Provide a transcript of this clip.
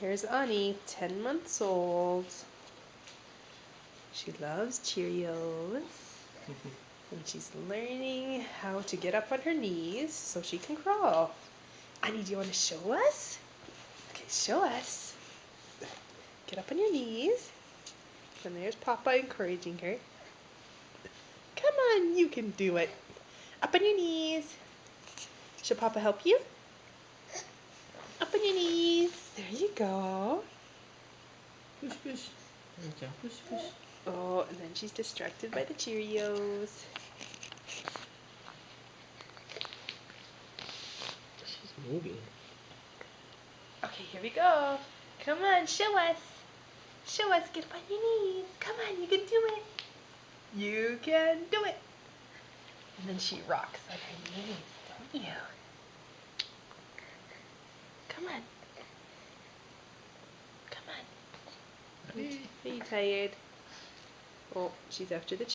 Here's Ani, 10 months old. She loves Cheerios. And she's learning how to get up on her knees so she can crawl. Ani, do you want to show us? Okay, show us. Get up on your knees. And there's Papa encouraging her. Come on, you can do it. Up on your knees. Should Papa help you? Up on your knees. There you go. Push, push. Okay, push, push. Oh, and then she's distracted by the Cheerios. She's moving. Okay, here we go. Come on, show us. Show us. Get up on your knees. Come on, you can do it. You can do it. And then she rocks on her knees, don't you? Come on. Come on. Ready? Are you tired? Oh, she's after the